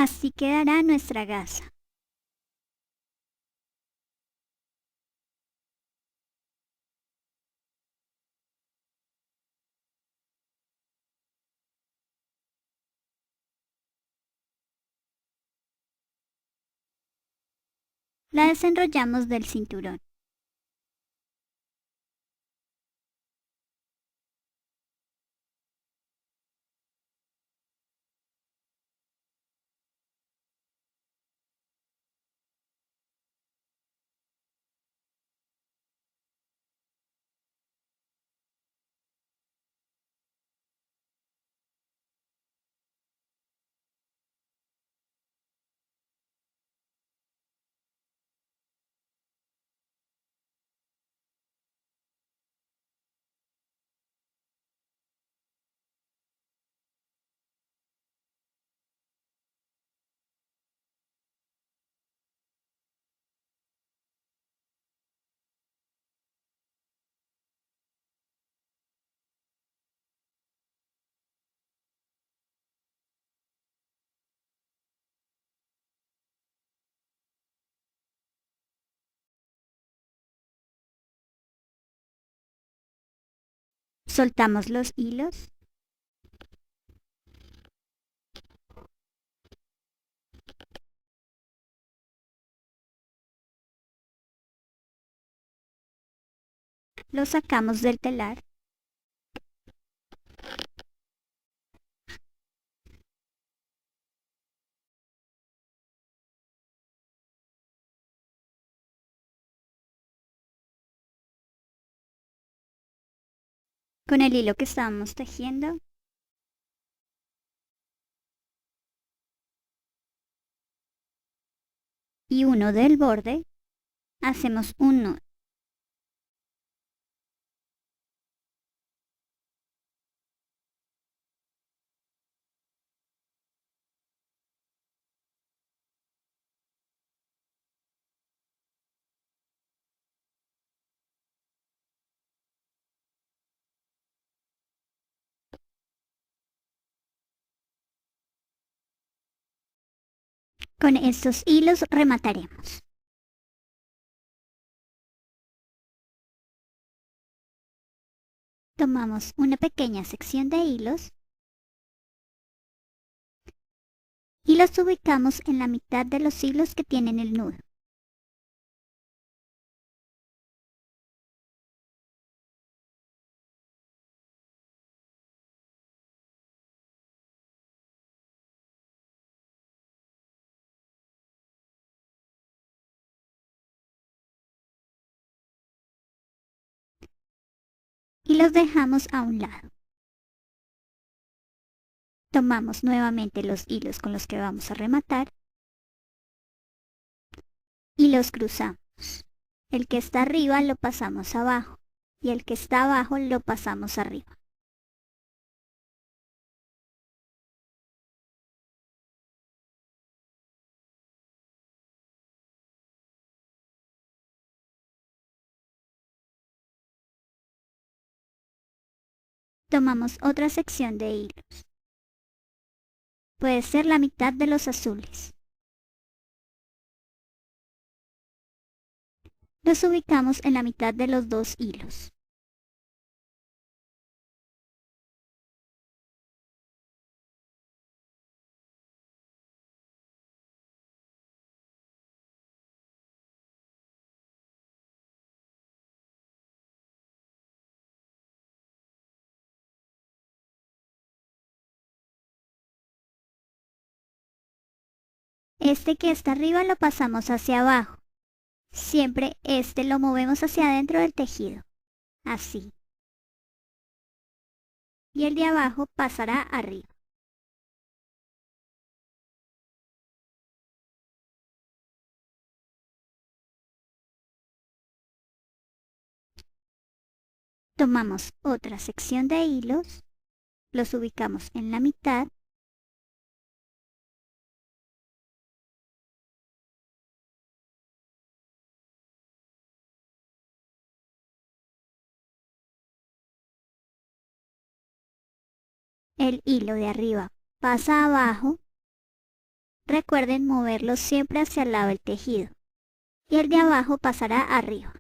Así quedará nuestra gasa. La desenrollamos del cinturón. Soltamos los hilos. Lo sacamos del telar. Con el hilo que estábamos tejiendo, y uno del borde, hacemos un nudo. Con estos hilos remataremos. Tomamos una pequeña sección de hilos y los ubicamos en la mitad de los hilos que tienen el nudo. Y los dejamos a un lado. Tomamos nuevamente los hilos con los que vamos a rematar y los cruzamos. El que está arriba lo pasamos abajo y el que está abajo lo pasamos arriba. Tomamos otra sección de hilos. Puede ser la mitad de los azules. Los ubicamos en la mitad de los dos hilos. Este que está arriba lo pasamos hacia abajo. Siempre este lo movemos hacia adentro del tejido. Así. Y el de abajo pasará arriba. Tomamos otra sección de hilos, los ubicamos en la mitad el hilo de arriba pasa abajo Recuerden moverlo siempre hacia el lado del tejido y el de abajo pasará arriba.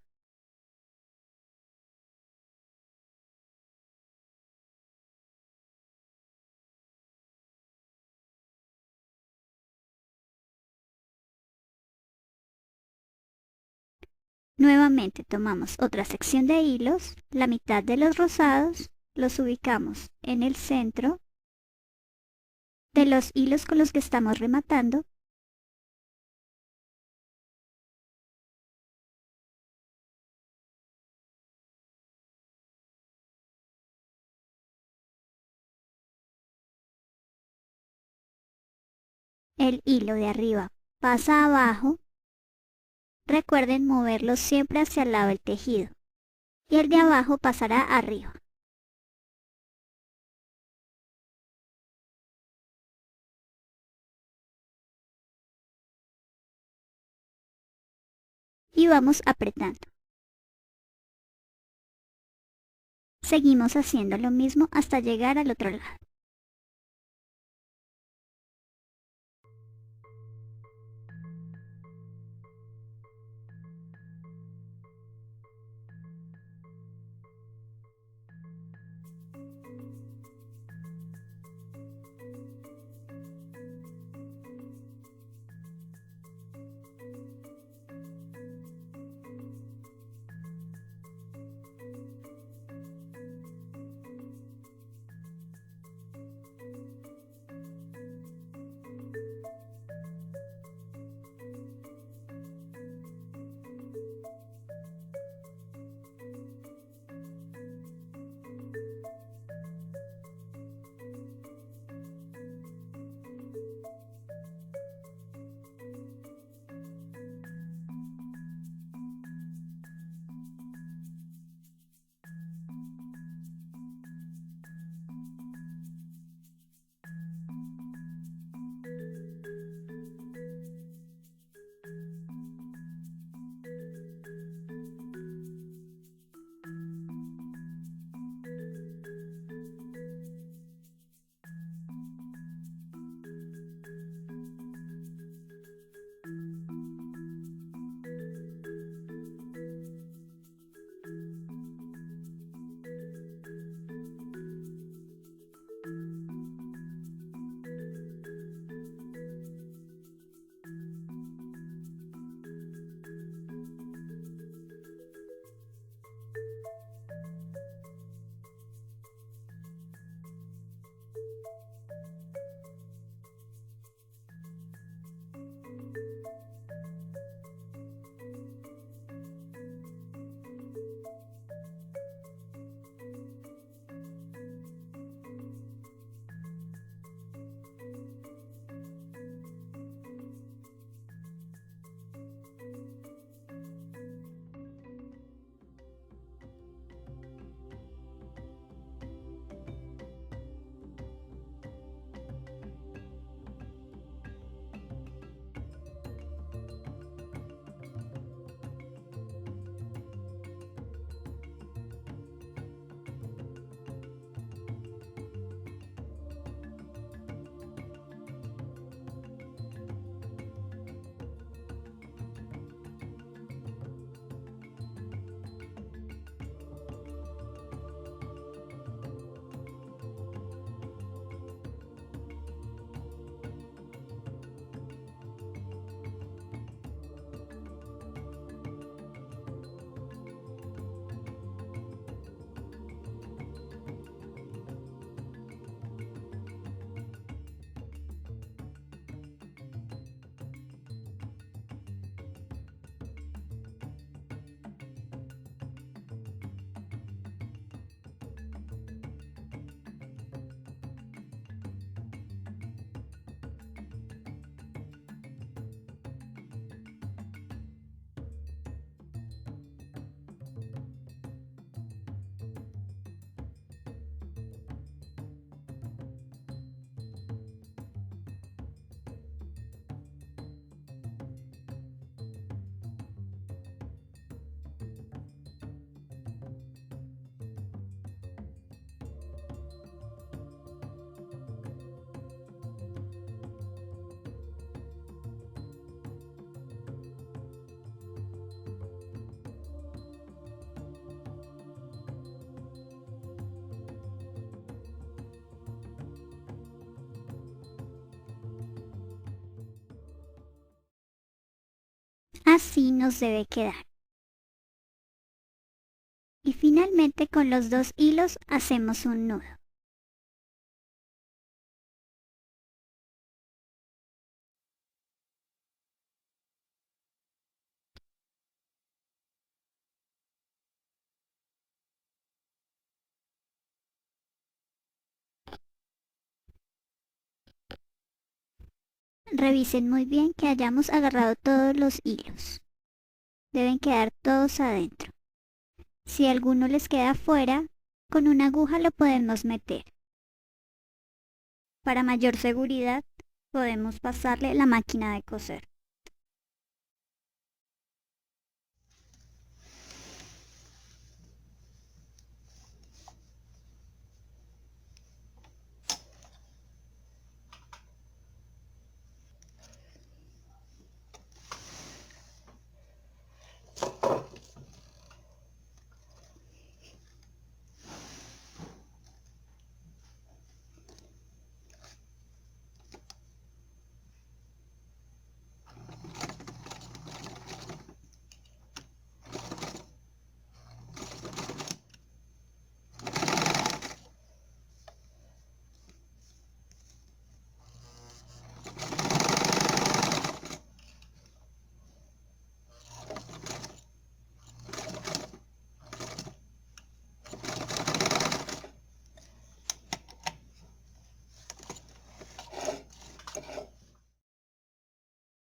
Nuevamente tomamos otra sección de hilos, la mitad de los rosados, los ubicamos en el centro de los hilos con los que estamos rematando el hilo de arriba pasa abajo. Recuerden moverlo siempre hacia el lado del tejido y el de abajo pasará arriba. Y vamos apretando. Seguimos haciendo lo mismo hasta llegar al otro lado. Así nos debe quedar. Y finalmente con los 2 hilos hacemos un nudo. Revisen muy bien que hayamos agarrado todos los hilos. Deben quedar todos adentro. Si alguno les queda fuera, con una aguja lo podemos meter. Para mayor seguridad, podemos pasarle la máquina de coser.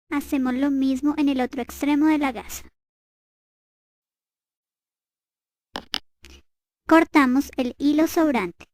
Hacemos lo mismo en el otro extremo de la gasa. Cortamos el hilo sobrante.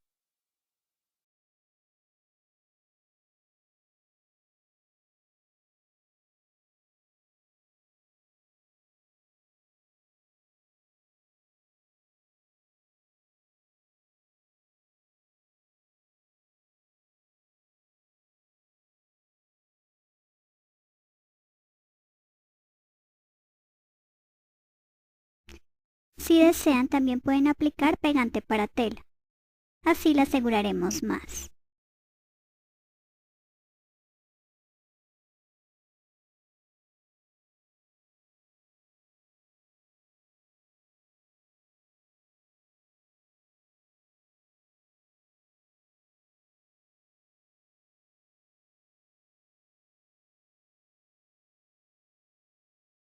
Si desean, también pueden aplicar pegante para tela. Así la aseguraremos más.